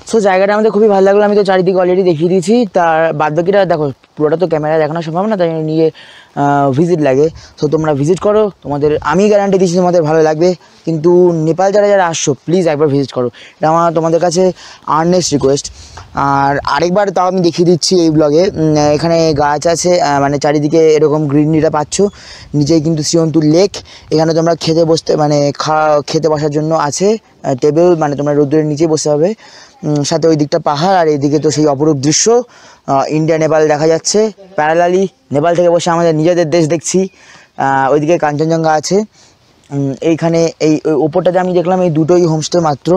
So জায়গাটা আমাদের খুবই ভালো লাগলো। আমি তো চারিদিকে অলরেডি দেখিয়ে দিয়েছি, তার বাদবাকিটা দেখো, পুরোটা তো ক্যামেরায় দেখানো সম্ভব না, তাই নিয়ে ভিজিট লাগে। সো তোমরা ভিজিট করো, তোমাদের আমি গ্যারান্টি দিচ্ছি তোমাদের ভালো লাগবে। কিন্তু নেপাল যারা যারা আসছো প্লিজ একবার ভিজিট করো, এটা আমার তোমাদের কাছে আর্নেস্ট রিকোয়েস্ট। আর আরেকবার তাও আমি দেখিয়ে দিচ্ছি এই ব্লগে, এখানে গাছ আছে, মানে চারিদিকে এরকম গ্রিনারিটা পাচ্ছ। নিচেই কিন্তু শ্রীঅন্তুর লেক, এখানে তোমরা খেতে বসতে মানে খেতে বসার জন্য আছে টেবিল, মানে তোমরা রোদ্রের নিচে বসতে হবে। সাথে ওই দিকটা পাহাড়, আর এইদিকে তো সেই অপরূপ দৃশ্য ইন্ডিয়া নেপাল দেখা যাচ্ছে প্যারালালি। নেপাল থেকে বসে আমাদের নিজেদের দেশ দেখছি। ওইদিকে কাঞ্চনজঙ্ঘা আছে। এইখানে এই ওপরটাতে আমি দেখলাম এই দুটোই হোমস্টে মাত্র।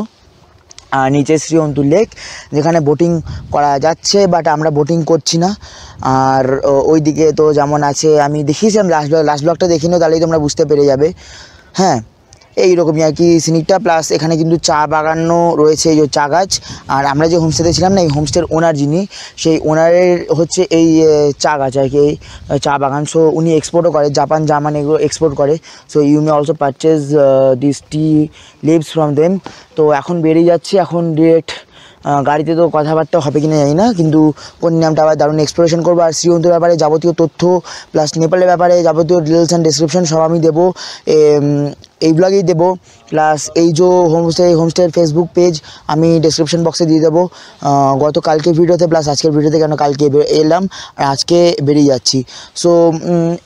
নিচে শ্রীঅন্তুর লেক, যেখানে বোটিং করা যাচ্ছে, বাট আমরা বোটিং করছি না। আর ওইদিকে তো যেমন আছে আমি দেখিয়েছিলাম লাস্ট ব্লগটা দেখে নিও, তাহলেই তোমরা বুঝতে পেরে যাবে। হ্যাঁ, এইরকমই আর কি সিনিকটা। প্লাস এখানে কিন্তু চা বাগানও রয়েছে, এই যে চা গাছ। আর আমরা যে হোমস্টেতে ছিলাম না, এই হোমস্টের ওনার যিনি, সেই ওনারের হচ্ছে এই চা গাছ আর কি, এই চা বাগান। সো উনি এক্সপোর্টও করে, জাপান জার্মান এগুলো এক্সপোর্ট করে। So you may also purchase this tea leaves from them. তো এখন বেরিয়ে যাচ্ছি, এখন ডিরেক্ট গাড়িতে তো কথাবার্তা হবে কিনা জানি না, কিন্তু নামটা আবার দারুণ এক্সপ্লোরেশন করবো। আর শ্রীঅন্তুর ব্যাপারে যাবতীয় তথ্য প্লাস নেপালের ব্যাপারে যাবতীয় ডিটেলস অ্যান্ড ডেসক্রিপশন সব আমি দেবো এই ব্লগেই দেবো। প্লাস এই যে হোমস্টের ফেসবুক পেজ আমি ডেসক্রিপশন বক্সে দিয়ে দেবো গতকালকে ভিডিওতে, প্লাস আজকের ভিডিওতে, কেন কালকে এলাম আর আজকে বেরিয়ে যাচ্ছি। সো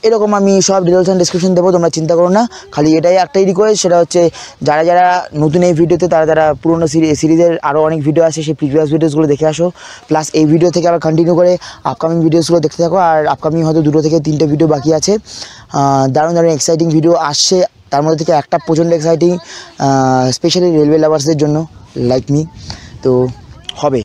এরকম আমি সব ডিটেলস অ্যান্ড ডেসক্রিপশন দেবো, তোমরা চিন্তা করো না। খালি এটাই একটাই রিকোয়েস্ট, সেটা হচ্ছে যারা যারা নতুন এই ভিডিওতে, তারা পুরোনো সিরিজের আরও অনেক ভিডিও আছে, সেই প্রিভিয়াস ভিডিওসগুলো দেখে আসো। প্লাস এই ভিডিও থেকে আবার কন্টিনিউ করে আপকামিং ভিডিওসগুলো দেখতে থাকো। আর আপকামিং হয়তো 2 থেকে 3টে ভিডিও বাকি আছে, দারুণ দারুণ এক্সাইটিং ভিডিও আসছে। তার মধ্যে থেকে একটা প্রচণ্ড এক্সাইটিং, স্পেশালি রেলওয়ে লাভার্সদের জন্য লাইক মি, তো হবে।